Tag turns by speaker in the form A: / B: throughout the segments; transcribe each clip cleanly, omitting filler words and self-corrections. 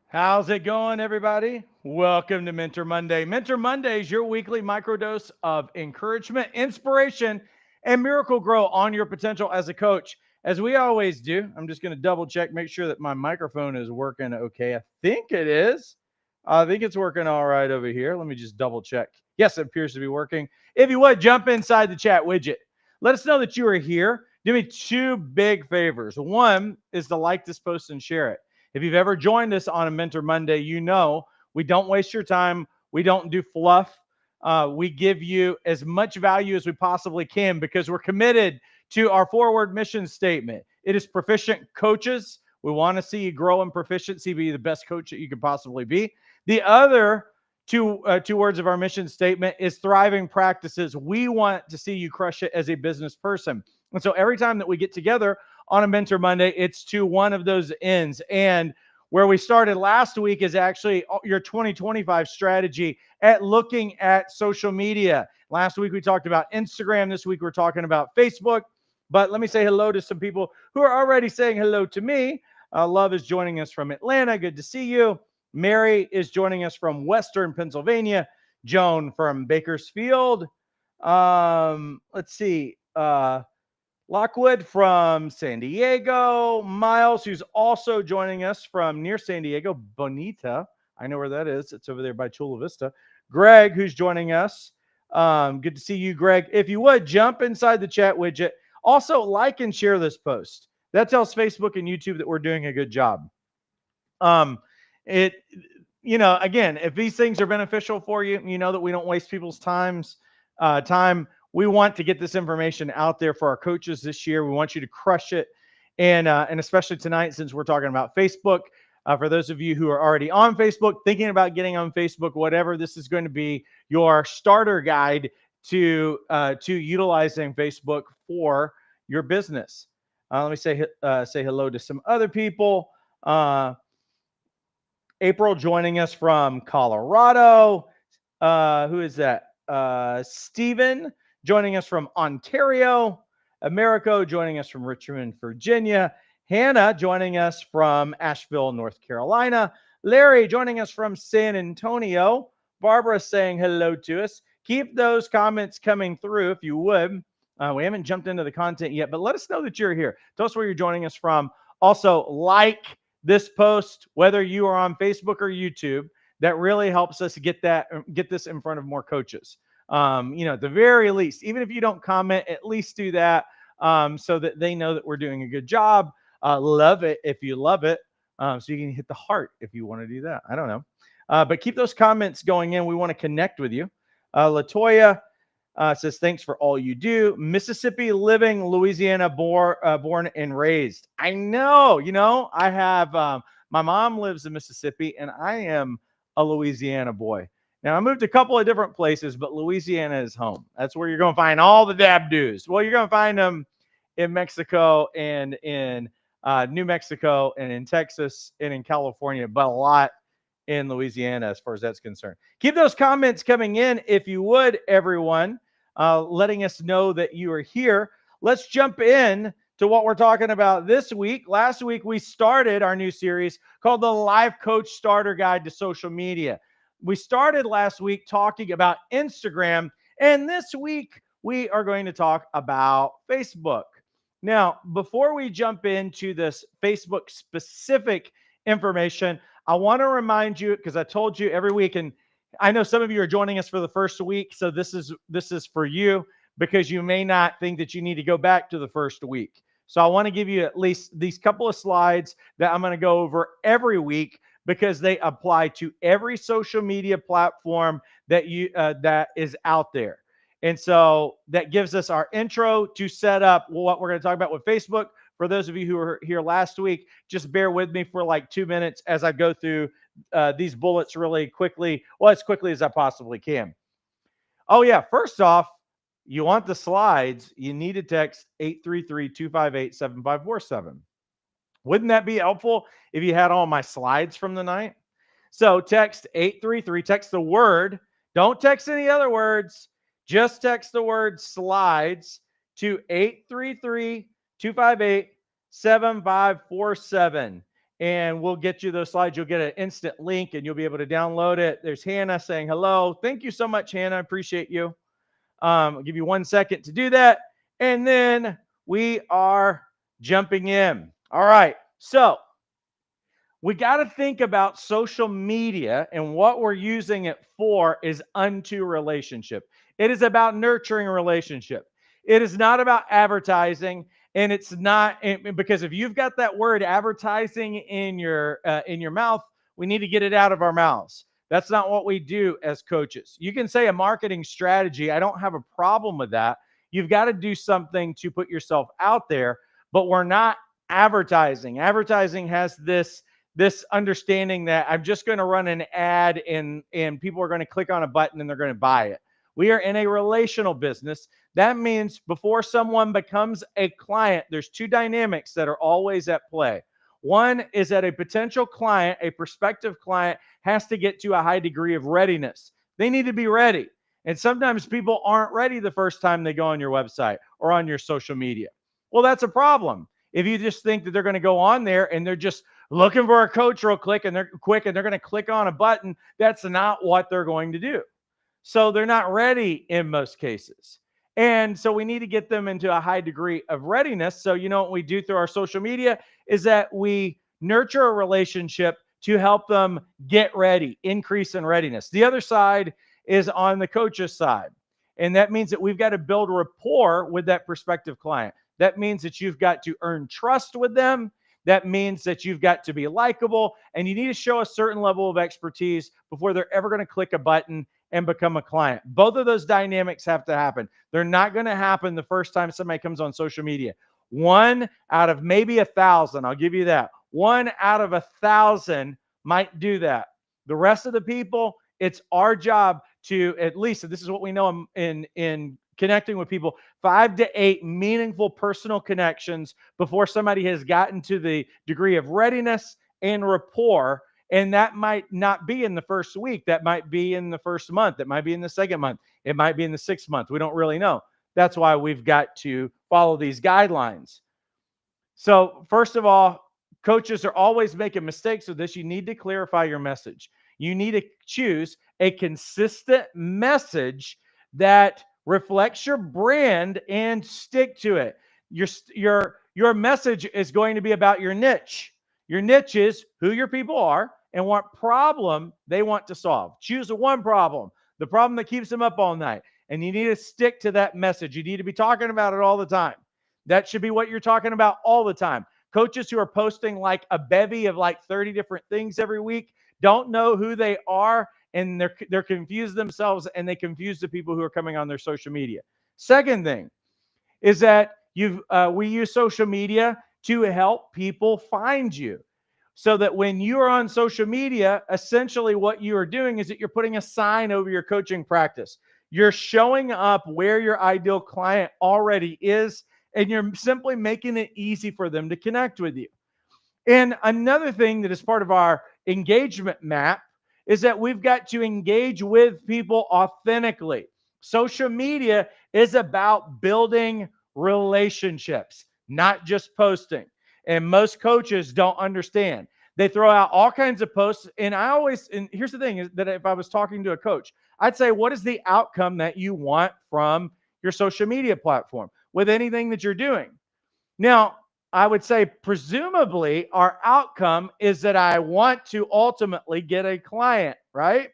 A: How's it going, everybody? Welcome to Mentor Monday. Mentor Monday is your weekly microdose of encouragement, inspiration, and miracle grow on your potential as a coach. As we always do, I'm just going to double check, make sure that my microphone is working okay. I think it is. I think it's working all right over here. Let me just double check. Yes, it appears to be working. If you would, jump inside the chat widget. Let us know that you are here. Do me two big favors. One is to like this post and share it. If you've ever joined us on a Mentor Monday, you know we don't waste your time. We don't do fluff. We give you as much value as we possibly can because we're committed to our forward mission statement. It is proficient coaches. We want to see you grow in proficiency, be the best coach that you could possibly be. The other two words of our mission statement is thriving practices. We want to see you crush it as a business person. And so every time that we get together on a Mentor Monday, it's to one of those ends. And where we started last week is actually your 2025 strategy at looking at social media. Last week we talked about Instagram. This week we're talking about Facebook. But let me say hello to some people who are already saying hello to me. Love is joining us from Atlanta. Good to see you. Mary is joining us from Western Pennsylvania. Joan from Bakersfield. Let's see. Lockwood from San Diego. Miles, who's also joining us from near San Diego. Bonita. I know where that is. It's over there by Chula Vista. Greg, who's joining us. Good to see you, Greg. If you would, jump inside the chat widget. Also, like and share this post. That tells Facebook and YouTube that we're doing a good job. Um, it, again, if these things are beneficial for you, you know that we don't waste people's time. We want to get this information out there for our coaches this year. We want you to crush it, and especially tonight since we're talking about Facebook. For those of you who are already on Facebook, thinking about getting on Facebook, whatever, this is going to be your starter guide to utilizing Facebook for your business. Let me say hello to some other people. April joining us from Colorado. Who is that? Stephen joining us from Ontario. Americo joining us from Richmond, Virginia. Hannah joining us from Asheville, North Carolina. Larry joining us from San Antonio. Barbara saying hello to us. Keep those comments coming through if you would. We haven't jumped into the content yet, but let us know that you're here. Tell us where you're joining us from. Also, like this post, whether you are on Facebook or YouTube. That really helps us get this in front of more coaches. At the very least, even if you don't comment, at least do that so that they know that we're doing a good job. Love it if you love it. So you can hit the heart if you want to do that. I don't know. But keep those comments going in. We want to connect with you. Latoya says, thanks for all you do. Mississippi living, Louisiana born and raised. I know, I have, my mom lives in Mississippi and I am a Louisiana boy. Now, I moved a couple of different places, but Louisiana is home. That's where you're going to find all the Dabdou's. Well, you're going to find them in Mexico and in New Mexico and in Texas and in California, but a lot in Louisiana as far as that's concerned. Keep those comments coming in if you would, everyone, letting us know that you are here. Let's jump in to what we're talking about this week. Last week, we started our new series called the Life Coach Starter Guide to Social Media. We started last week talking about Instagram, and this week, we are going to talk about Facebook. Now, before we jump into this Facebook specific information, I want to remind you, because I told you every week, and I know some of you are joining us for the first week, so this is for you because you may not think that you need to go back to the first week. So I want to give you at least these couple of slides that I'm going to go over every week because they apply to every social media platform that is out there. And so that gives us our intro to set up what we're going to talk about with Facebook. For those of you who were here last week, just bear with me for like 2 minutes as I go through these bullets really quickly, well, as quickly as I possibly can. Oh, yeah. First off, you want the slides, you need to text 833-258-7547. Wouldn't that be helpful if you had all my slides from the night? So text 833, text the word. Don't text any other words. Just text the word slides to 833-258-7547. and we'll get you those slides. You'll get an instant link and you'll be able to download it. There's Hannah saying hello. Thank you so much, Hannah. I appreciate you. I'll give you 1 second to do that. And then we are jumping in. All right. So we got to think about social media, and what we're using it for is unto relationship. It is about nurturing a relationship. It is not about advertising, and it's not because if you've got that word advertising in your mouth, we need to get it out of our mouths. That's not what we do as coaches. You can say a marketing strategy. I don't have a problem with that. You've got to do something to put yourself out there, but we're not advertising. Advertising has this understanding that I'm just going to run an ad and people are going to click on a button and they're going to buy it. We are in a relational business. That means before someone becomes a client, there's two dynamics that are always at play. One is that a potential client, a prospective client, has to get to a high degree of readiness. They need to be ready. And sometimes people aren't ready the first time they go on your website or on your social media. Well, that's a problem. If you just think that they're going to go on there and they're just looking for a coach real quick and they're going to click on a button, that's not what they're going to do. So they're not ready in most cases. And so we need to get them into a high degree of readiness. So, you know, what we do through our social media is that we nurture a relationship to help them get ready, increase in readiness. The other side is on the coach's side. And that means that we've got to build rapport with that prospective client. That means that you've got to earn trust with them. That means that you've got to be likable, and you need to show a certain level of expertise before they're ever going to click a button and become a client. Both of those dynamics have to happen. They're not going to happen the first time somebody comes on social media. 1 out of maybe 1,000, I'll give you that. 1 out of 1,000 might do that. The rest of the people, it's our job to at least, and this is what we know in connecting with people, 5 to 8 meaningful personal connections before somebody has gotten to the degree of readiness and rapport. And that might not be in the first week. That might be in the first month. It might be in the second month. It might be in the 6th month. We don't really know. That's why we've got to follow these guidelines. So first of all, coaches are always making mistakes with this. You need to clarify your message. You need to choose a consistent message that reflects your brand and stick to it. Your message is going to be about your niche. Your niche is who your people are and what problem they want to solve. Choose one problem, the problem that keeps them up all night. And you need to stick to that message. You need to be talking about it all the time. That should be what you're talking about all the time. Coaches who are posting like a bevy of like 30 different things every week don't know who they are, and they're confused themselves, and they confuse the people who are coming on their social media. Second thing is that we use social media to help people find you. So that when you are on social media, essentially what you are doing is that you're putting a sign over your coaching practice. You're showing up where your ideal client already is, and you're simply making it easy for them to connect with you. And another thing that is part of our engagement map is that we've got to engage with people authentically. Social media is about building relationships, not just posting. And most coaches don't understand. They throw out all kinds of posts. And here's the thing is that if I was talking to a coach, I'd say, what is the outcome that you want from your social media platform with anything that you're doing? Now, I would say, presumably, our outcome is that I want to ultimately get a client, right?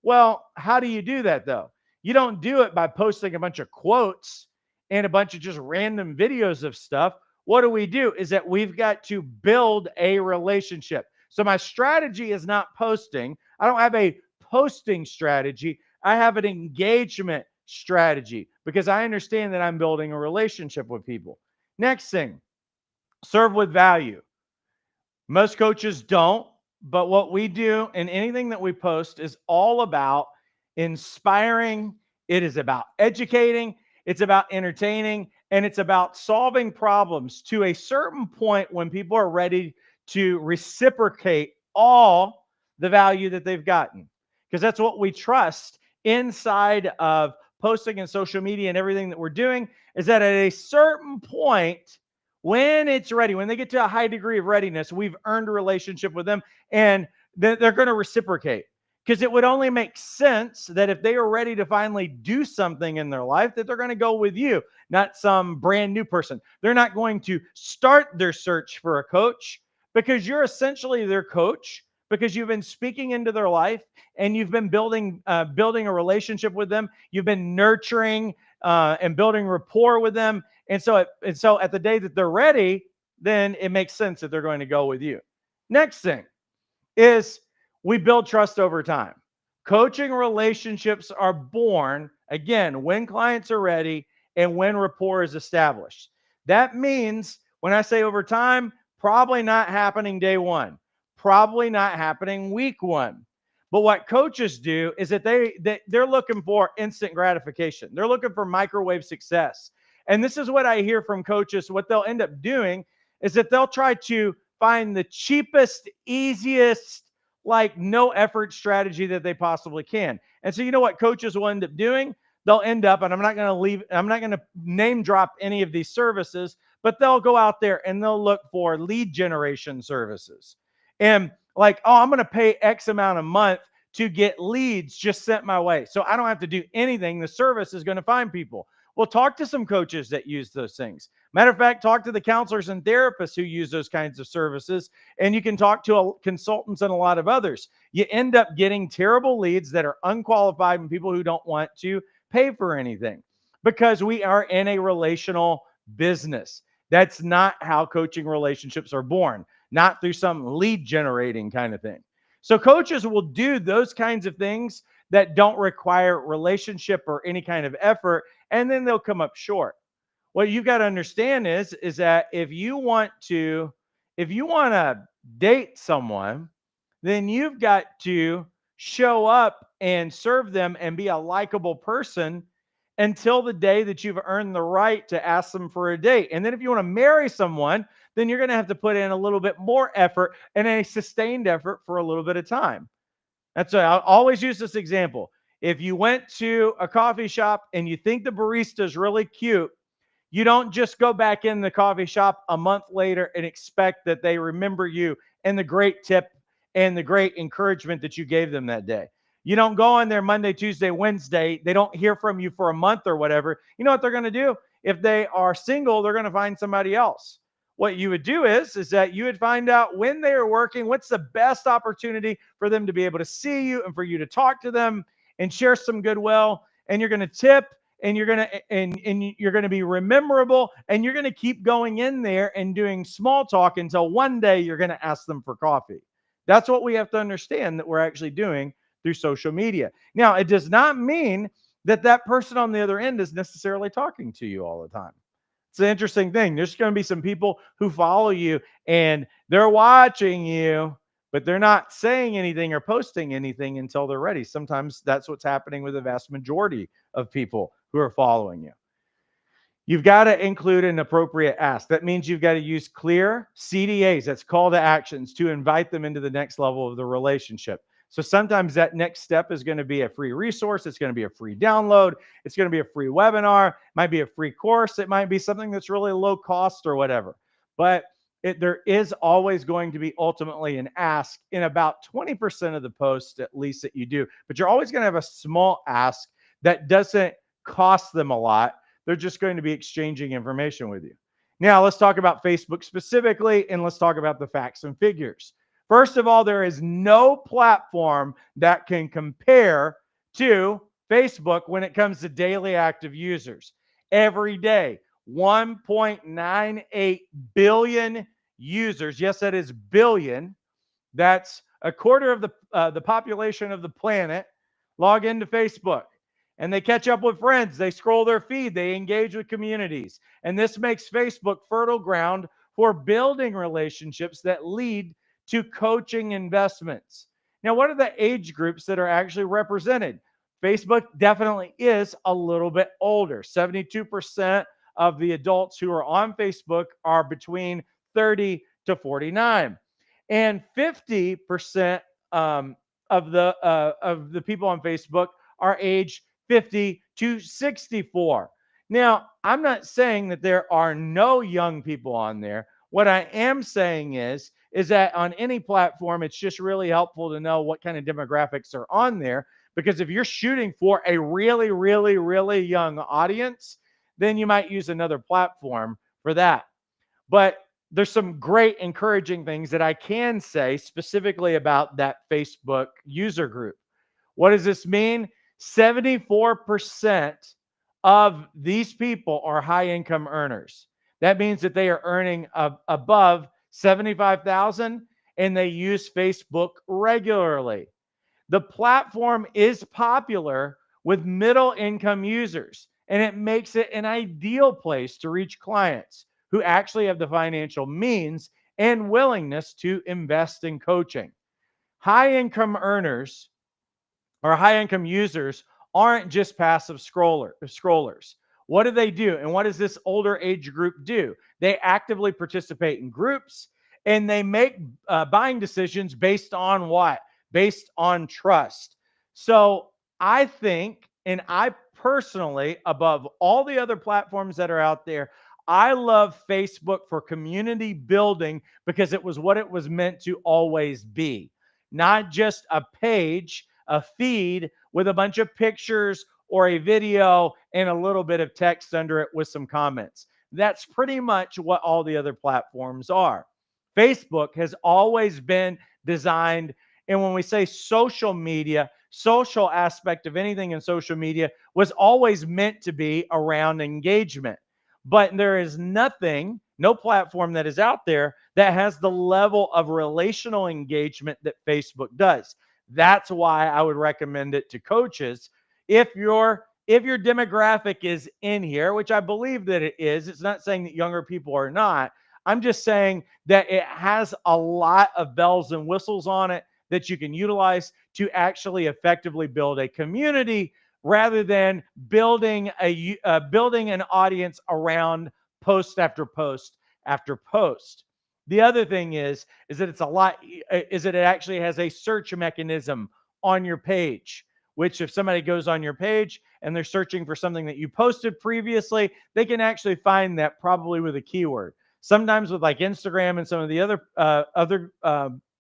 A: Well, how do you do that, though? You don't do it by posting a bunch of quotes and a bunch of just random videos of stuff. What do we do is that we've got to build a relationship. So my strategy is not posting. I don't have a posting strategy. I have an engagement strategy because I understand that I'm building a relationship with people. Next thing, serve with value. Most coaches don't, but what we do and anything that we post is all about inspiring. It is about educating. It's about entertaining, and it's about solving problems to a certain point when people are ready to reciprocate all the value that they've gotten. Because that's what we trust inside of posting and social media and everything that we're doing, is that at a certain point, When it's ready, when they get to a high degree of readiness, we've earned a relationship with them, and they're going to reciprocate. Because it would only make sense that if they are ready to finally do something in their life, that they're going to go with you, not some brand new person. They're not going to start their search for a coach because you're essentially their coach, because you've been speaking into their life and you've been building a relationship with them. You've been nurturing and building rapport with them. And so at the day that they're ready, then it makes sense that they're going to go with you. Next thing is we build trust over time. Coaching relationships are born, again, when clients are ready and when rapport is established. That means when I say over time, probably not happening day one, probably not happening week one. But what coaches do is that they're looking for instant gratification. They're looking for microwave success. And this is what I hear from coaches. What they'll end up doing is that they'll try to find the cheapest, easiest, like no effort strategy that they possibly can. And so you know what coaches will end up doing? They'll end up, and I'm not going to name drop any of these services, but they'll go out there and they'll look for lead generation services. And like, oh, I'm going to pay X amount a month to get leads just sent my way. So I don't have to do anything. The service is going to find people. Well, talk to some coaches that use those things. Matter of fact, talk to the counselors and therapists who use those kinds of services, and you can talk to consultants and a lot of others. You end up getting terrible leads that are unqualified and people who don't want to pay for anything because we are in a relational business. That's not how coaching relationships are born, not through some lead generating kind of thing. So coaches will do those kinds of things that don't require relationship or any kind of effort, and then they'll come up short. What you've got to understand is that if you want to date someone, then you've got to show up and serve them and be a likable person until the day that you've earned the right to ask them for a date. And then if you want to marry someone, then you're going to have to put in a little bit more effort and a sustained effort for a little bit of time. That's why I'll always use this example. If you went to a coffee shop and you think the barista is really cute, you don't just go back in the coffee shop a month later and expect that they remember you and the great tip and the great encouragement that you gave them that day. You don't go in there Monday, Tuesday, Wednesday. They don't hear from you for a month or whatever. You know what they're going to do? If they are single, they're going to find somebody else. What you would do is that you would find out when they are working, what's the best opportunity for them to be able to see you and for you to talk to them and share some goodwill. And you're going to tip, and you're going to be rememberable, and you're going to keep going in there and doing small talk until one day you're going to ask them for coffee. That's what we have to understand that we're actually doing through social media. Now, it does not mean that that person on the other end is necessarily talking to you all the time. It's an interesting thing. There's going to be some people who follow you and they're watching you, but they're not saying anything or posting anything until they're ready. Sometimes that's what's happening with the vast majority of people who are following you. You've got to include an appropriate ask. That means you've got to use clear CDAs, that's call to actions, to invite them into the next level of the relationship. So sometimes that next step is going to be a free resource. It's going to be a free download. It's going to be a free webinar. It might be a free course. It might be something that's really low cost or whatever. But there is always going to be ultimately an ask in about 20% of the posts, at least, that you do. But you're always going to have a small ask that doesn't cost them a lot. They're just going to be exchanging information with you. Now, let's talk about Facebook specifically, and let's talk about the facts and figures. First of all, there is no platform that can compare to Facebook when it comes to daily active users. Every day, 1.98 billion users. Yes, that is billion. That's a quarter of the population of the planet log into Facebook. And they catch up with friends. They scroll their feed. They engage with communities. And this makes Facebook fertile ground for building relationships that lead to coaching investments. Now, what are the age groups that are actually represented? Facebook definitely is a little bit older. 72% of the adults who are on Facebook are between 30 to 49. And 50% of the people on Facebook are age 50 to 64. Now, I'm not saying that there are no young people on there. What I am saying is that on any platform, it's just really helpful to know what kind of demographics are on there. Because if you're shooting for a really, really, really young audience, then you might use another platform for that. But there's some great encouraging things that I can say specifically about that Facebook user group. What does this mean? 74% of these people are high income earners. That means that they are earning above 75,000 and they use Facebook regularly. The platform is popular with middle income users, and it makes it an ideal place to reach clients who actually have the financial means and willingness to invest in coaching. High income earners or high income users aren't just passive scrollers. What do they do? And what does this older age group do? They actively participate in groups and they make buying decisions based on what? Based on trust. So I think, and I personally, above all the other platforms that are out there, I love Facebook for community building because it was what it was meant to always be. Not just a page, a feed with a bunch of pictures or a video and a little bit of text under it with some comments. That's pretty much what all the other platforms are. Facebook has always been designed, and when we say social media, social aspect of anything in social media was always meant to be around engagement. But there is nothing, no platform that is out there that has the level of relational engagement that Facebook does. That's why I would recommend it to coaches. If your demographic is in here, which I believe that it is, it's not saying that younger people are not. I'm just saying that it has a lot of bells and whistles on it that you can utilize to actually effectively build a community rather than building an audience around post after post after post. The other thing is that it's a lot is that it actually has a search mechanism on your page, which if somebody goes on your page and they're searching for something that you posted previously, they can actually find that probably with a keyword. Sometimes with like Instagram and some of the other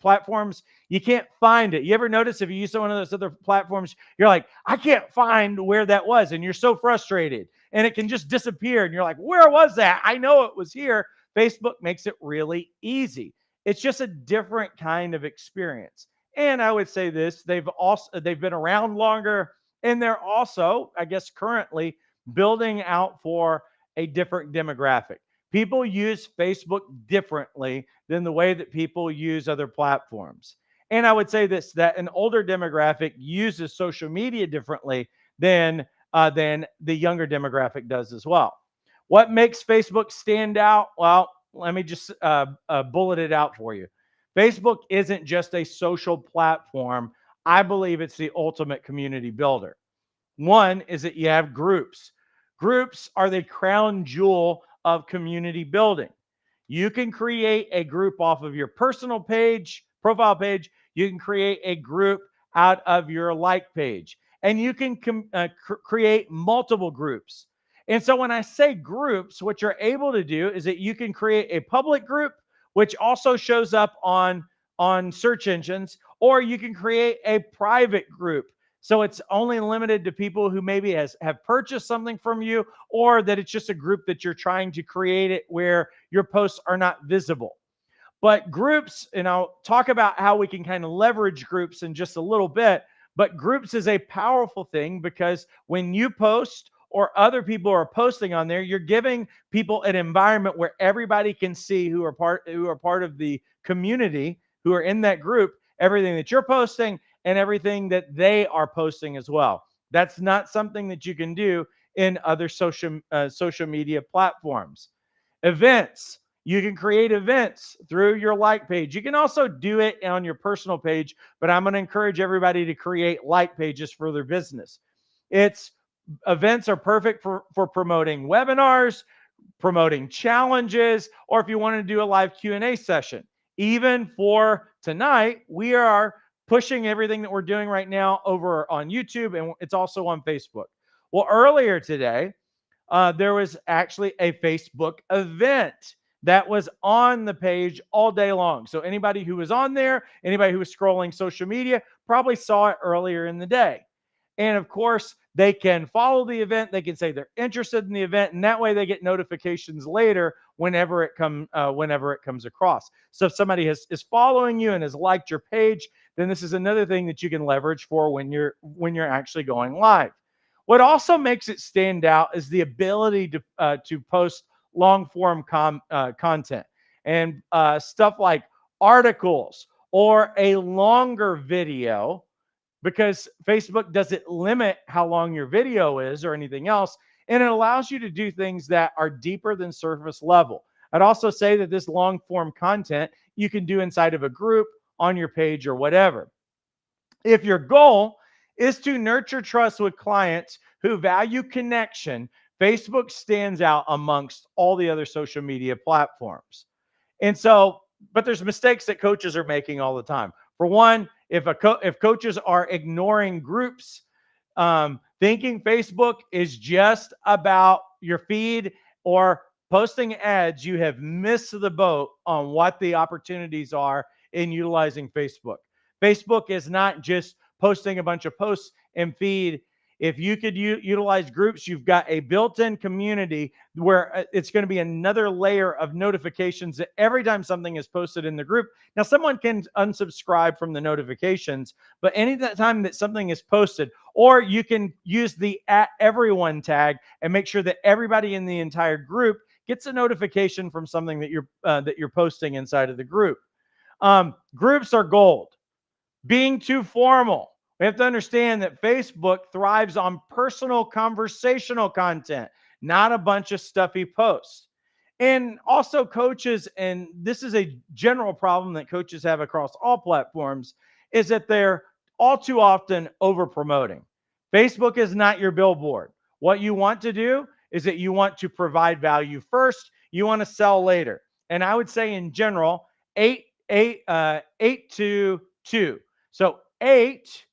A: platforms, you can't find it. You ever notice if you use one of those other platforms, you're like, I can't find where that was, and you're so frustrated, and it can just disappear, and you're like, where was that? I know it was here. Facebook makes it really easy. It's just a different kind of experience. And I would say this, they've been around longer and they're also, I guess currently building out for a different demographic. People use Facebook differently than the way that people use other platforms. And I would say this that an older demographic uses social media differently than the younger demographic does as well. What makes Facebook stand out? Well, let me just bullet it out for you. Facebook isn't just a social platform. I believe it's the ultimate community builder. One is that you have groups. Groups are the crown jewel of community building. You can create a group off of your personal page, profile page. You can create a group out of your like page, and you can create multiple groups. And so when I say groups, what you're able to do is that you can create a public group, which also shows up on search engines, or you can create a private group. So it's only limited to people who maybe have purchased something from you, or that it's just a group that you're trying to create it where your posts are not visible. But groups, and I'll talk about how we can kind of leverage groups in just a little bit. But groups is a powerful thing because when you post or other people are posting on there, you're giving people an environment where everybody can see who are part of the community, who are in that group, everything that you're posting and everything that they are posting as well. That's not something that you can do in other social media platforms. Events. You can create events through your like page. You can also do it on your personal page, but I'm going to encourage everybody to create like pages for their business. It's Events are perfect for promoting webinars, promoting challenges, or if you want to do a live Q&A session. Even for tonight, we are pushing everything that we're doing right now over on YouTube, and it's also on Facebook. Well, earlier today, there was actually a Facebook event that was on the page all day long. So anybody who was on there, anybody who was scrolling social media, probably saw it earlier in the day. And of course, they can follow the event. They can say they're interested in the event, and that way they get notifications later whenever it comes across. So if somebody is following you and has liked your page, then this is another thing that you can leverage for when you're actually going live. What also makes it stand out is the ability to post long form content and stuff like articles or a longer video, because Facebook doesn't limit how long your video is or anything else. And it allows you to do things that are deeper than surface level. I'd also say that this long form content you can do inside of a group, on your page, or whatever. If your goal is to nurture trust with clients who value connection, Facebook stands out amongst all the other social media platforms. And so, but there's mistakes that coaches are making all the time. For one, if coaches are ignoring groups, thinking Facebook is just about your feed or posting ads, you have missed the boat on what the opportunities are in utilizing Facebook. Facebook is not just posting a bunch of posts and feed. If you could utilize groups, you've got a built-in community where it's going to be another layer of notifications that every time something is posted in the group. Now, someone can unsubscribe from the notifications, but any time that something is posted, or you can use the @everyone tag and make sure that everybody in the entire group gets a notification from something that you're posting inside of the group. Groups are gold. Being too formal. We have to understand that Facebook thrives on personal conversational content, not a bunch of stuffy posts. And also, coaches, and this is a general problem that coaches have across all platforms, is that they're all too often over promoting. Facebook is not your billboard. What you want to do is that you want to provide value first, you want to sell later. And I would say in general, 8 to 2. So 8,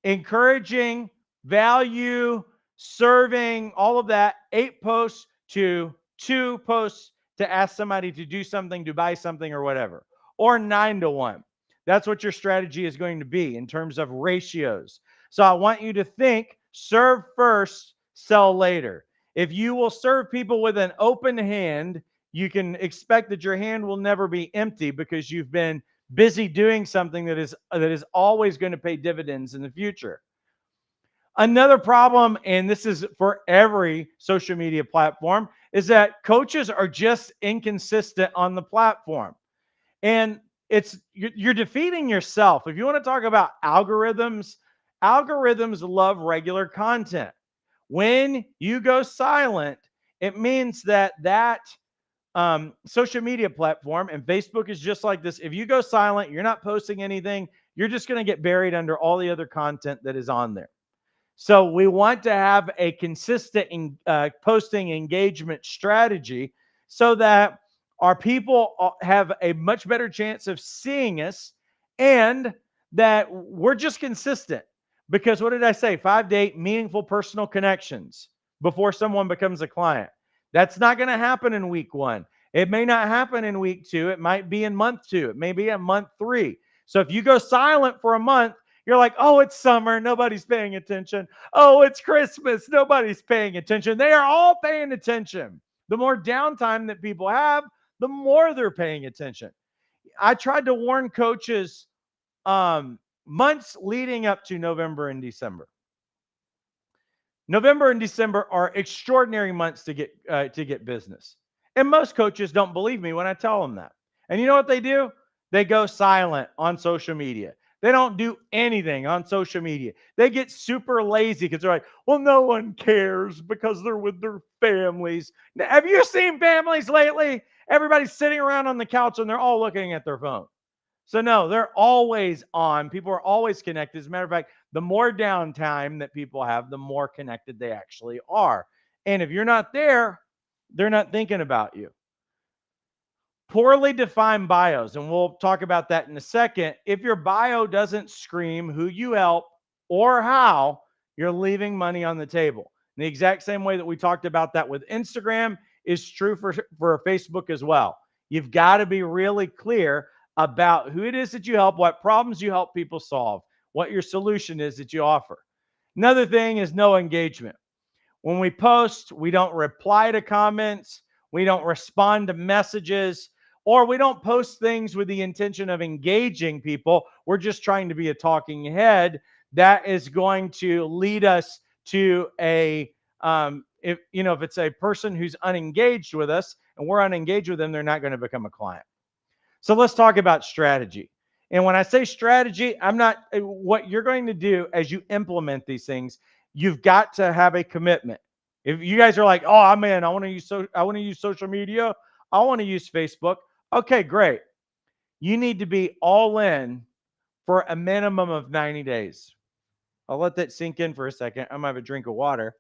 A: encouraging, value, serving, all of that. 8 posts to 2 posts to ask somebody to do something, to buy something, or whatever. Or 9 to 1. That's what your strategy is going to be in terms of ratios. So I want you to think, serve first, sell later. If you will serve people with an open hand, you can expect that your hand will never be empty, because you've been busy doing something that is always going to pay dividends in the future. Another problem, and this is for every social media platform, is that coaches are just inconsistent on the platform. And you're defeating yourself. If you want to talk about algorithms, algorithms love regular content. When you go silent, it means that social media platform, and Facebook is just like this. If you go silent, you're not posting anything, you're just going to get buried under all the other content that is on there. So we want to have a consistent posting engagement strategy so that our people have a much better chance of seeing us, and that we're just consistent. Because what did I say? 5 to 8 meaningful personal connections before someone becomes a client. That's not going to happen in week 1. It may not happen in week 2. It might be in month 2. It may be in month 3. So if you go silent for a month, you're like, oh, it's summer, nobody's paying attention. Oh, it's Christmas, nobody's paying attention. They are all paying attention. The more downtime that people have, the more they're paying attention. I tried to warn coaches months leading up to November and December. November and December are extraordinary months to get business. And most coaches don't believe me when I tell them that. And you know what they do? They go silent on social media. They don't do anything on social media. They get super lazy because they're like, well, no one cares because they're with their families. Now, have you seen families lately? Everybody's sitting around on the couch and they're all looking at their phone. So no, they're always on. People are always connected. As a matter of fact, the more downtime that people have, the more connected they actually are. And if you're not there, they're not thinking about you. Poorly defined bios, and we'll talk about that in a second. If your bio doesn't scream who you help or how, you're leaving money on the table. And the exact same way that we talked about that with Instagram is true for Facebook as well. You've got to be really clear about who it is that you help, what problems you help people solve, what your solution is that you offer. Another thing is no engagement. When we post, we don't reply to comments, we don't respond to messages, or we don't post things with the intention of engaging people. We're just trying to be a talking head. That is going to lead us to if it's a person who's unengaged with us and we're unengaged with them, they're not going to become a client. So let's talk about strategy. And when I say strategy, I'm not what you're going to do as you implement these things. You've got to have a commitment. If you guys are like, "Oh man, I want to use social media. I want to use Facebook." Okay, great. You need to be all in for a minimum of 90 days. I'll let that sink in for a second. I'm gonna have a drink of water.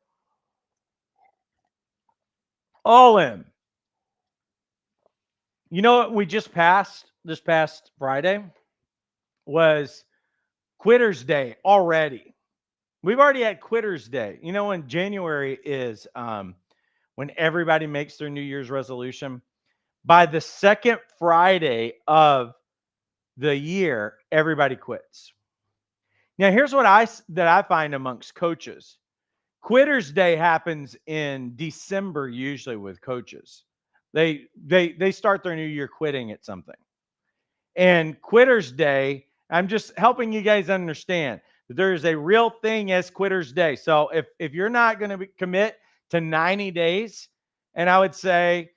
A: All in. You know what we just passed this past Friday was Quitter's Day already. We've already had Quitter's Day. You know, when January is when everybody makes their New Year's resolution. By the second Friday of the year, everybody quits. Now, here's what I find amongst coaches. Quitter's Day happens in December usually with coaches. They start their new year quitting at something. And Quitter's Day, I'm just helping you guys understand that there is a real thing as Quitter's Day. So if you're not going to commit to 90 days, and I would say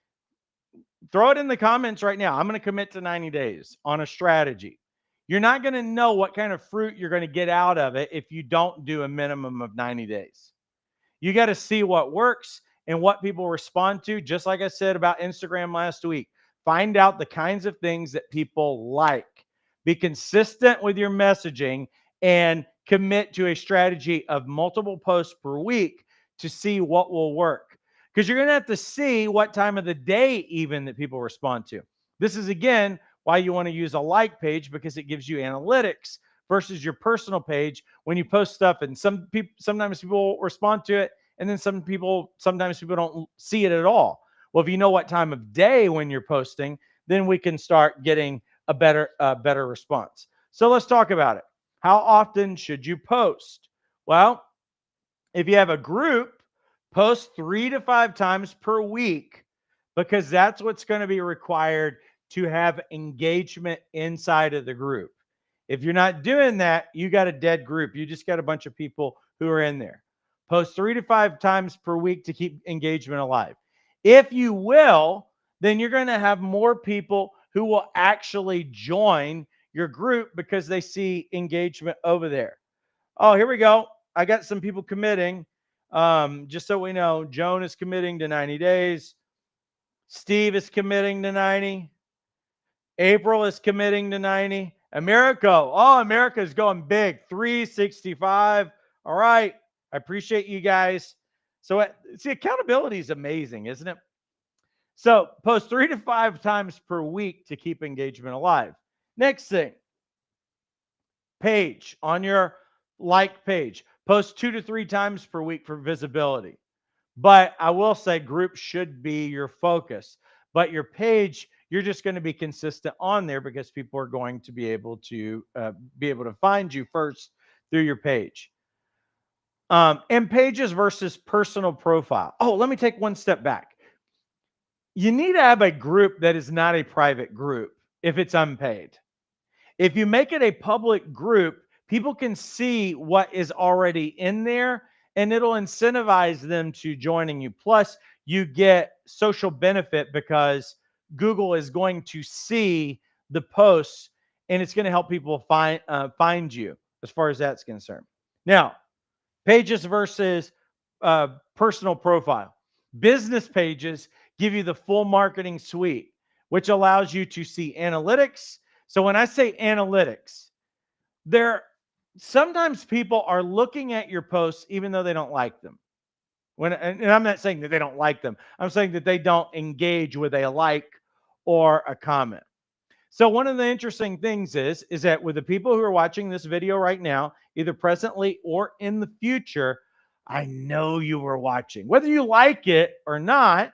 A: throw it in the comments right now. I'm going to commit to 90 days on a strategy. You're not going to know what kind of fruit you're going to get out of it if you don't do a minimum of 90 days. You got to see what works and what people respond to. Just like I said about Instagram last week, find out the kinds of things that people like. Be consistent with your messaging and commit to a strategy of multiple posts per week to see what will work. Because you're going to have to see what time of the day even that people respond to. This is again why you want to use a like page, because it gives you analytics versus your personal page when you post stuff, and sometimes people respond to it, and then sometimes people don't see it at all. Well, if you know what time of day when you're posting, then we can start getting a better response. So let's talk about it. How often should you post? Well, if you have a group, post 3 to 5 times per week, because that's what's going to be required to have engagement inside of the group. If you're not doing that, you got a dead group. You just got a bunch of people who are in there. Post 3 to 5 times per week to keep engagement alive. If you will, then you're going to have more people who will actually join your group because they see engagement over there. Oh, here we go. I got some people committing. Just so we know, Joan is committing to 90 days. Steve is committing to 90. April is committing to 90. America is going big. 365. All right. I appreciate you guys. So see, accountability is amazing, isn't it? So post 3 to 5 times per week to keep engagement alive. Next thing, page on your like page. Post 2 to 3 times per week for visibility. But I will say groups should be your focus. But your page, you're just going to be consistent on there because people are going to be able to find you first through your page. And pages versus personal profile. Oh, let me take one step back. You need to have a group that is not a private group if it's unpaid. If you make it a public group, people can see what is already in there and it'll incentivize them to joining you. Plus, you get social benefit because Google is going to see the posts and it's going to help people find you as far as that's concerned. Now, pages versus personal profile. Business pages give you the full marketing suite, which allows you to see analytics. So when I say analytics, there sometimes people are looking at your posts even though they don't like them. And I'm not saying that they don't like them. I'm saying that they don't engage with a like or a comment. So one of the interesting things is that with the people who are watching this video right now, either presently or in the future, I know you were watching. Whether you like it or not,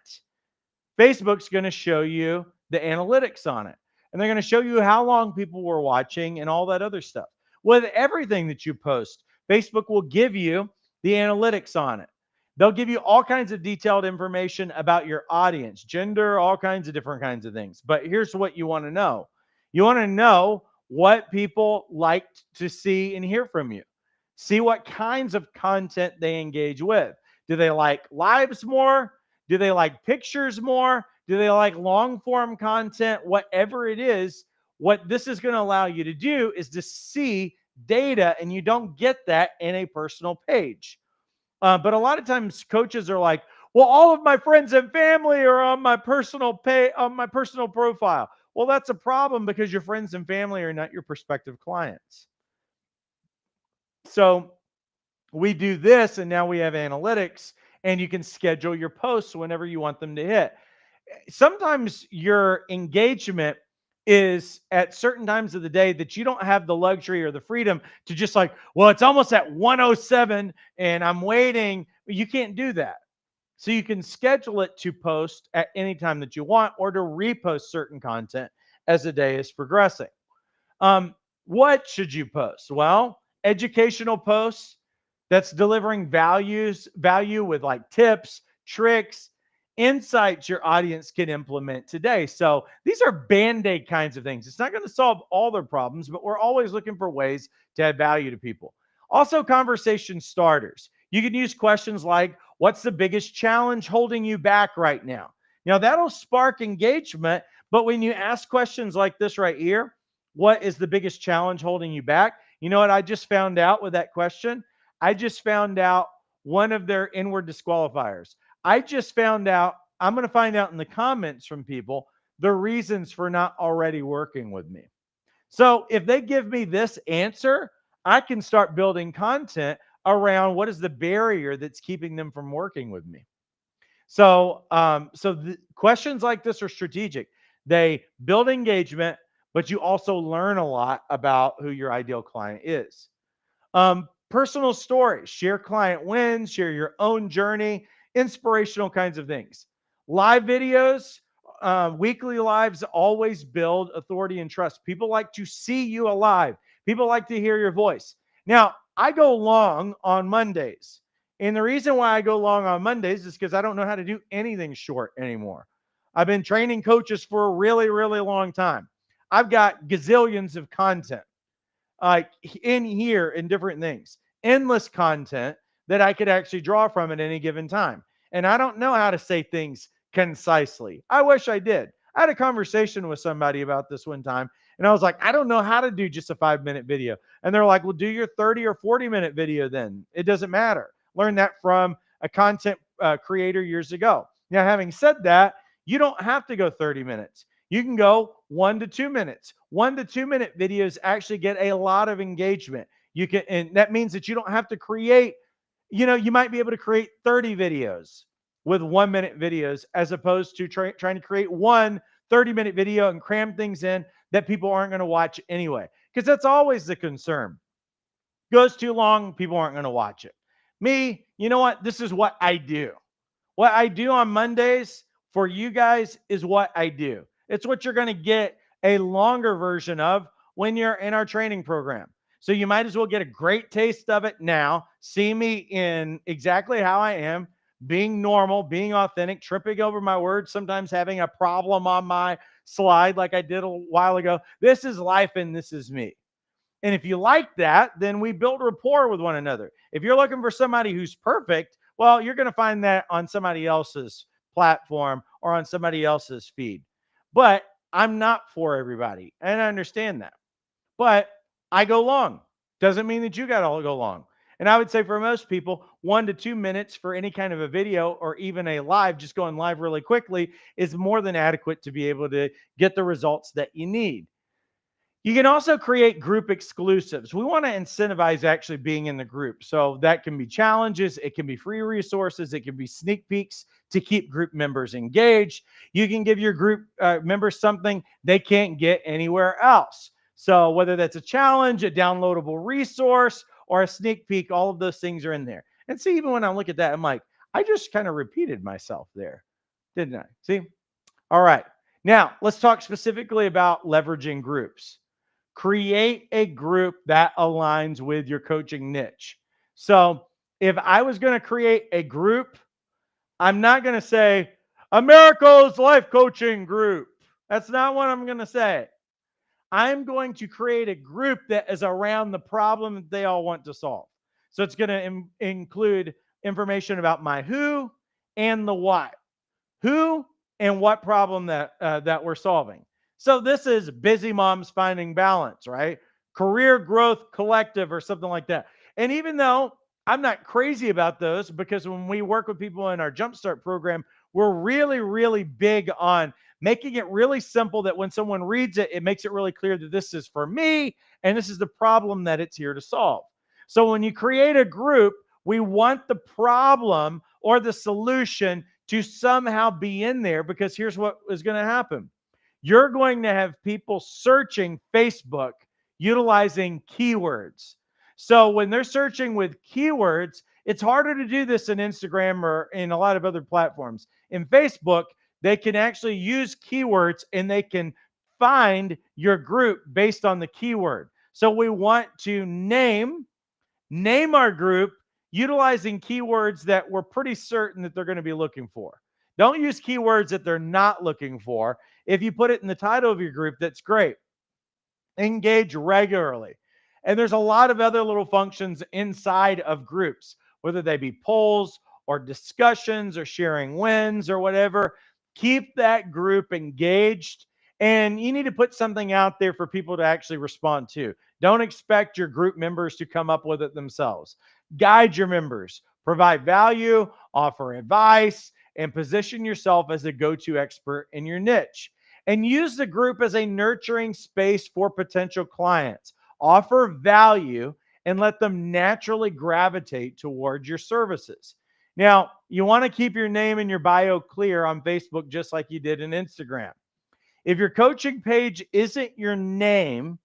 A: Facebook's going to show you the analytics on it. And they're going to show you how long people were watching and all that other stuff. With everything that you post, Facebook will give you the analytics on it. They'll give you all kinds of detailed information about your audience, gender, all kinds of different kinds of things. But here's what you want to know. You want to know what people like to see and hear from you. See what kinds of content they engage with. Do they like lives more? Do they like pictures more? Do they like long form content? Whatever it is, what this is going to allow you to do is to see data, and you don't get that in a personal page. But a lot of times coaches are like, well, all of my friends and family are on my personal on my personal profile. Well, that's a problem because your friends and family are not your prospective clients. So we do this, and now we have analytics, and you can schedule your posts whenever you want them to hit. Sometimes your engagement is at certain times of the day that you don't have the luxury or the freedom to just like, well, it's almost at 107 and I'm waiting. You can't do that. So you can schedule it to post at any time that you want, or to repost certain content as the day is progressing. Um, what should you post? Well, educational posts that's delivering value with like tips, tricks, insights your audience can implement today. So these are band-aid kinds of things. It's not going to solve all their problems, but we're always looking for ways to add value to people. Also, conversation starters. You can use questions like, what's the biggest challenge holding you back right now? Now, that'll spark engagement, but when you ask questions like this right here, what is the biggest challenge holding you back? You know what I just found out with that question? I just found out one of their inward disqualifiers. I just found out, I'm going to find out in the comments from people the reasons for not already working with me. So if they give me this answer, I can start building content around what is the barrier that's keeping them from working with me. So, questions like this are strategic. They build engagement, but you also learn a lot about who your ideal client is. Personal stories, share client wins, share your own journey, inspirational kinds of things. Live videos, weekly lives always build authority and trust. People like to see you alive. People like to hear your voice. Now, I go long on Mondays. And the reason why I go long on Mondays is because I don't know how to do anything short anymore. I've been training coaches for a really, really long time. I've got gazillions of content like in here in different things, endless content that I could actually draw from at any given time. And I don't know how to say things concisely. I wish I did. I had a conversation with somebody about this one time, and I was like, I don't know how to do just a 5-minute video. And they're like, well, do your 30 or 40-minute video then. It doesn't matter. Learn that from a content creator years ago. Now, having said that, you don't have to go 30 minutes. You can go 1 to 2 minutes. 1 to 2 minute videos actually get a lot of engagement. You can, and that means that you don't have to create, you might be able to create 30 videos with 1 minute videos, as opposed to trying to create one 30-minute video and cram things in that people aren't going to watch anyway. Because that's always the concern. Goes too long, people aren't going to watch it. Me, you know what? This is what I do. What I do on Mondays for you guys is what I do. It's what you're going to get a longer version of when you're in our training program. So you might as well get a great taste of it now. See me in exactly how I am, being normal, being authentic, tripping over my words, sometimes having a problem on my slide like I did a while ago. This is life and this is me. And if you like that, then we build rapport with one another. If you're looking for somebody who's perfect, well, you're going to find that on somebody else's platform or on somebody else's feed. But I'm not for everybody, and I understand that. But I go long. Doesn't mean that you got to go long. And I would say for most people, 1 to 2 minutes for any kind of a video or even a live, just going live really quickly, is more than adequate to be able to get the results that you need. You can also create group exclusives. We want to incentivize actually being in the group. So that can be challenges, it can be free resources, it can be sneak peeks to keep group members engaged. You can give your group members something they can't get anywhere else. So whether that's a challenge, a downloadable resource, or a sneak peek, all of those things are in there. And see, even when I look at that, I'm like, I just kind of repeated myself there, didn't I? See? All right. Now, let's talk specifically about leveraging groups. Create a group that aligns with your coaching niche. So, if I was going to create a group, I'm not going to say America's Life Coaching Group. That's not what I'm going to say. I'm going to create a group that is around the problem that they all want to solve. So it's going to include information about my who and the what. Who and what problem that we're solving. So this is Busy Moms Finding Balance, right? Career Growth Collective or something like that. And even though I'm not crazy about those, because when we work with people in our Jumpstart program, we're really, really big on making it really simple that when someone reads it, it makes it really clear that this is for me and this is the problem that it's here to solve. So when you create a group, we want the problem or the solution to somehow be in there, because here's what is going to happen. You're going to have people searching Facebook utilizing keywords. So when they're searching with keywords, it's harder to do this in Instagram or in a lot of other platforms. In Facebook, they can actually use keywords and they can find your group based on the keyword. So we want to name our group utilizing keywords that we're pretty certain that they're going to be looking for. Don't use keywords that they're not looking for. If you put it in the title of your group, that's great. Engage regularly. And there's a lot of other little functions inside of groups, whether they be polls or discussions or sharing wins or whatever. Keep that group engaged. And you need to put something out there for people to actually respond to. Don't expect your group members to come up with it themselves. Guide your members, provide value, offer advice, and position yourself as a go to expert in your niche. And use the group as a nurturing space for potential clients. Offer value and let them naturally gravitate towards your services. Now, you want to keep your name and your bio clear on Facebook just like you did in Instagram. If your coaching page isn't your name,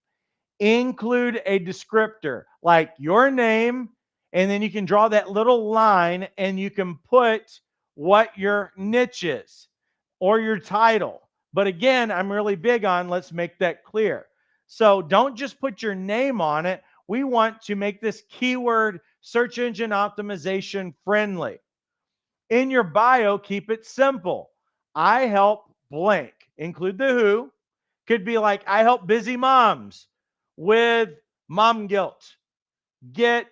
A: include a descriptor like your name, and then you can draw that little line and you can put what your niche is or your title. But again, I'm really big on let's make that clear. So don't just put your name on it. We want to make this keyword search engine optimization friendly. In your bio, keep it simple. I help blank. Include the who. Could be like, I help busy moms with mom guilt. Get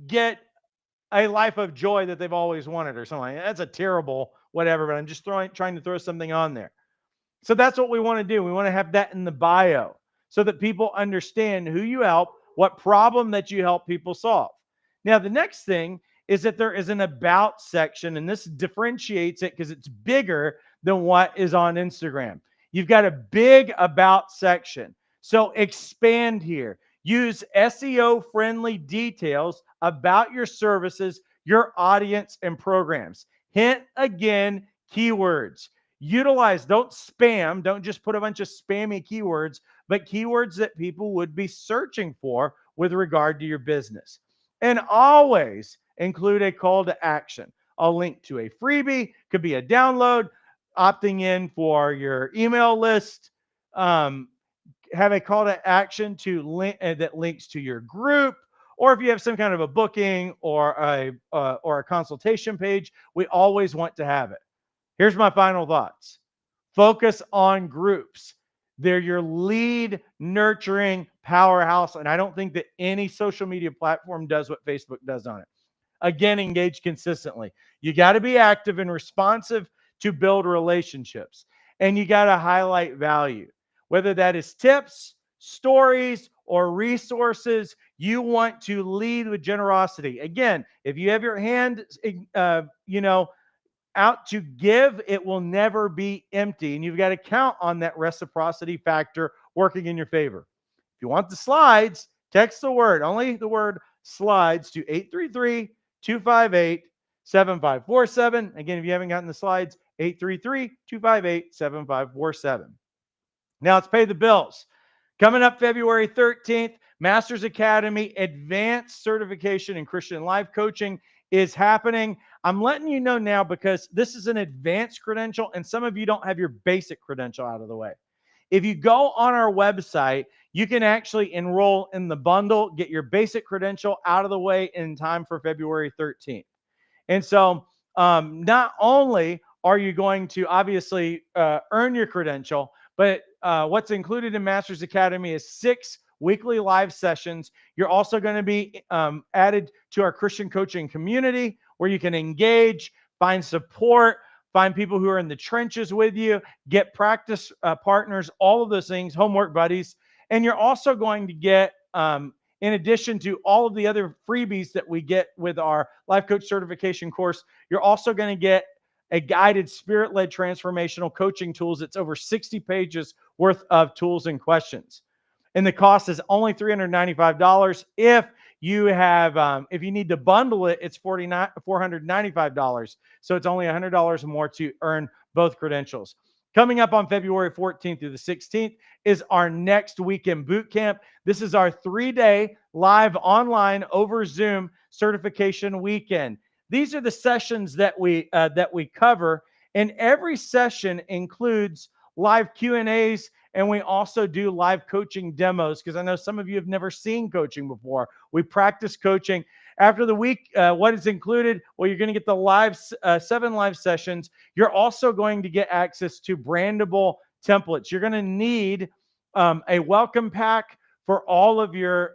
A: get a life of joy that they've always wanted or something like that. That's a terrible whatever, but I'm just trying to throw something on there. So that's what we want to do. We want to have that in the bio so that people understand who you help, what problem that you help people solve. Now, the next thing is that there is an about section, and this differentiates it because it's bigger than what is on Instagram. You've got a big about section. So expand here. Use SEO friendly details about your services, your audience, and programs. Hint again, keywords. Utilize, don't spam, don't just put a bunch of spammy keywords, but keywords that people would be searching for with regard to your business. And always include a call to action, a link to a freebie, could be a download, opting in for your email list, have a call to action to link that links to your group, or if you have some kind of a booking or a consultation page, we always want to have it. Here's my final thoughts. Focus on groups. They're your lead nurturing powerhouse. And I don't think that any social media platform does what Facebook does on it. Again, engage consistently. You got to be active and responsive to build relationships. And you got to highlight value, whether that is tips, stories, or resources. You want to lead with generosity. Again, if you have your hand, out to give, it will never be empty. And you've got to count on that reciprocity factor working in your favor. If you want the slides, text only the word slides to 833 258 7547. Again, if you haven't gotten the slides, 833 258 7547. Now let's pay the bills. Coming up February 13th, Master's Academy Advanced Certification in Christian Life Coaching is happening. I'm letting you know now because this is an advanced credential and some of you don't have your basic credential out of the way. If you go on our website, you can actually enroll in the bundle, get your basic credential out of the way in time for February 13th. And so not only are you going to obviously earn your credential, but what's included in Masters Academy is 6 weekly live sessions. You're also going to be added to our Christian coaching community where you can engage, find support, find people who are in the trenches with you, get practice partners, all of those things, homework buddies. And you're also going to get in addition to all of the other freebies that we get with our life coach certification course, you're also going to get a guided spirit-led transformational coaching tools. It's over 60 pages worth of tools and questions. And the cost is only $395. If you need to bundle it, it's $495. So it's only $100 more to earn both credentials. Coming up on February 14th through the 16th is our next weekend boot camp. This is our 3-day live online over Zoom certification weekend. These are the sessions that we cover, and every session includes live Q&As, and we also do live coaching demos because I know some of you have never seen coaching before. We practice coaching. After the week, what is included? Well, you're going to get the 7 live sessions. You're also going to get access to brandable templates. You're going to need a welcome pack for all of your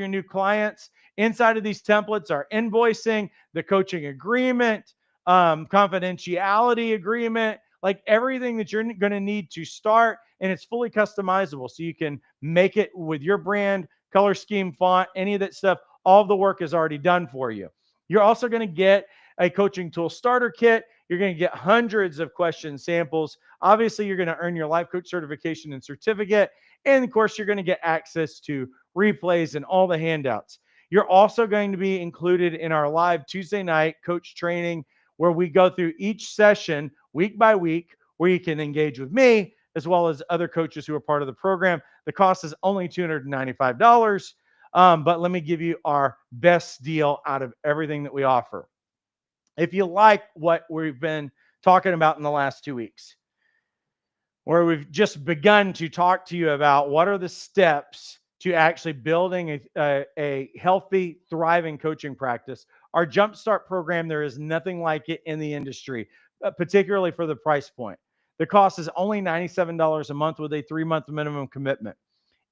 A: new clients. Inside of these templates are invoicing, the coaching agreement, confidentiality agreement, like everything that you're going to need to start, and it's fully customizable. So you can make it with your brand, color scheme, font, any of that stuff. All of the work is already done for you. You're also going to get a coaching tool starter kit. You're going to get hundreds of question samples. Obviously, you're going to earn your life coach certification and certificate. And of course, you're going to get access to replays and all the handouts. You're also going to be included in our live Tuesday night coach training where we go through each session week by week where you can engage with me as well as other coaches who are part of the program. The cost is only $295. But let me give you our best deal out of everything that we offer. If you like what we've been talking about in the last 2 weeks, where we've just begun to talk to you about what are the steps to actually building a healthy, thriving coaching practice, our Jumpstart program, there is nothing like it in the industry, particularly for the price point. The cost is only $97 a month with a 3-month minimum commitment.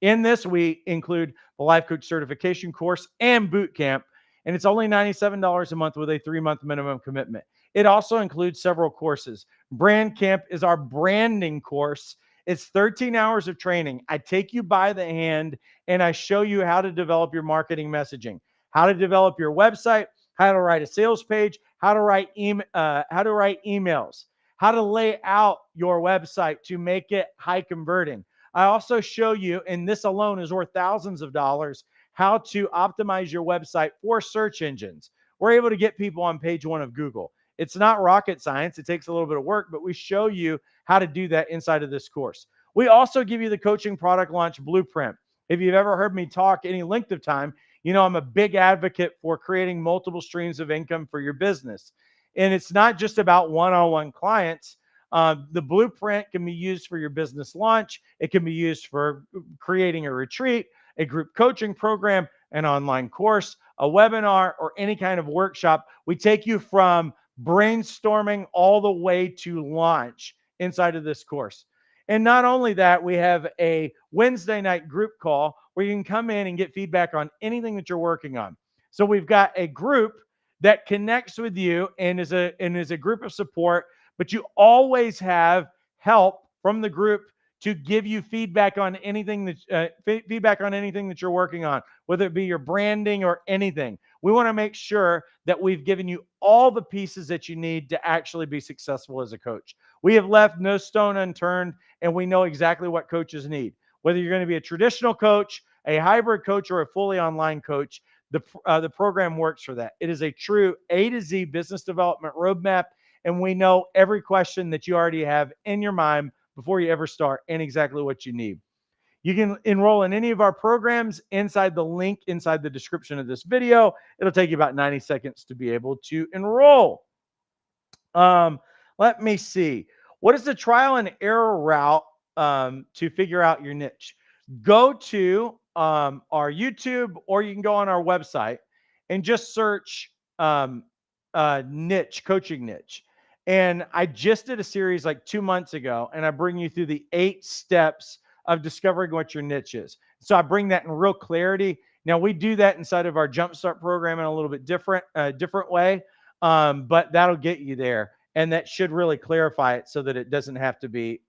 A: In this, we include the Life Coach Certification course and boot camp, and it's only $97 a month with a 3-month minimum commitment. It also includes several courses. Brand Camp is our branding course. It's 13 hours of training. I take you by the hand and I show you how to develop your marketing messaging, how to develop your website, how to write a sales page, how to write emails, how to lay out your website to make it high converting. I also show you, and this alone is worth thousands of dollars, how to optimize your website for search engines. We're able to get people on page 1 of Google. It's not rocket science. It takes a little bit of work, but we show you how to do that inside of this course. We also give you the coaching product launch blueprint. If you've ever heard me talk any length of time, you know I'm a big advocate for creating multiple streams of income for your business. And it's not just about one-on-one clients. The blueprint can be used for your business launch. It can be used for creating a retreat, a group coaching program, an online course, a webinar, or any kind of workshop. We take you from brainstorming all the way to launch inside of this course. And not only that, we have a Wednesday night group call where you can come in and get feedback on anything that you're working on. So we've got a group that connects with you and is a group of support, but you always have help from the group to give you feedback on anything that you're working on, whether it be your branding or anything. We want to make sure that we've given you all the pieces that you need to actually be successful as a coach. We have left no stone unturned, and we know exactly what coaches need. Whether you're going to be a traditional coach, a hybrid coach, or a fully online coach, the program works for that. It is a true A to Z business development roadmap, and we know every question that you already have in your mind before you ever start and exactly what you need. You can enroll in any of our programs inside the link inside the description of this video. It'll take you about 90 seconds to be able to enroll. Let me see. What is the trial and error route to figure out your niche? Go to our YouTube, or you can go on our website and just search niche, coaching niche. And I just did a series like 2 months ago, and I bring you through the 8 steps of discovering what your niche is. So I bring that in real clarity. Now we do that inside of our Jumpstart program in a little bit different way, but that'll get you there, and that should really clarify it so that it doesn't have to be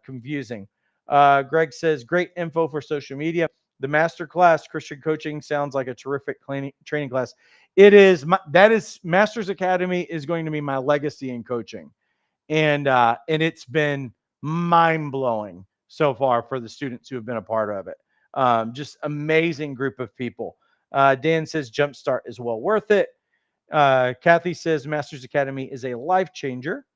A: confusing. Greg says, great info for social media. The masterclass Christian coaching sounds like a terrific training class. It is. That is Masters Academy is going to be my legacy in coaching, and it's been mind blowing so far for the students who have been a part of it. Just amazing group of people. Dan says Jumpstart is well worth it. Kathy says Masters Academy is a life changer.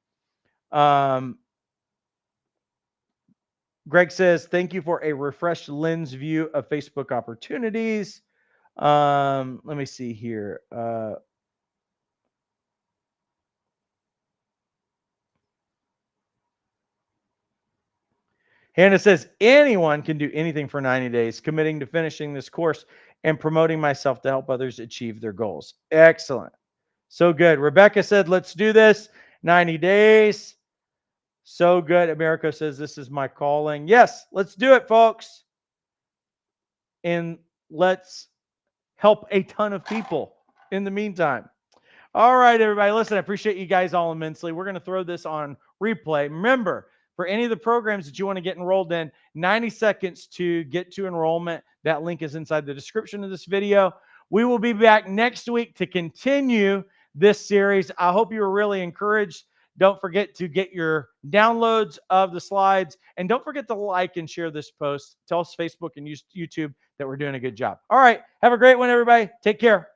A: Greg says, thank you for a refreshed lens view of Facebook opportunities. Let me see here. Hannah says, anyone can do anything for 90 days, committing to finishing this course and promoting myself to help others achieve their goals. Excellent. So good. Rebecca said, let's do this. 90 days. So good. America says, this is my calling. Yes, let's do it, folks. And let's help a ton of people in the meantime. All right, everybody. Listen, I appreciate you guys all immensely. We're going to throw this on replay. Remember, for any of the programs that you want to get enrolled in, 90 seconds to get to enrollment. That link is inside the description of this video. We will be back next week to continue this series. I hope you were really encouraged. Don't forget to get your downloads of the slides. And don't forget to like and share this post. Tell us Facebook and YouTube that we're doing a good job. All right. Have a great one, everybody. Take care.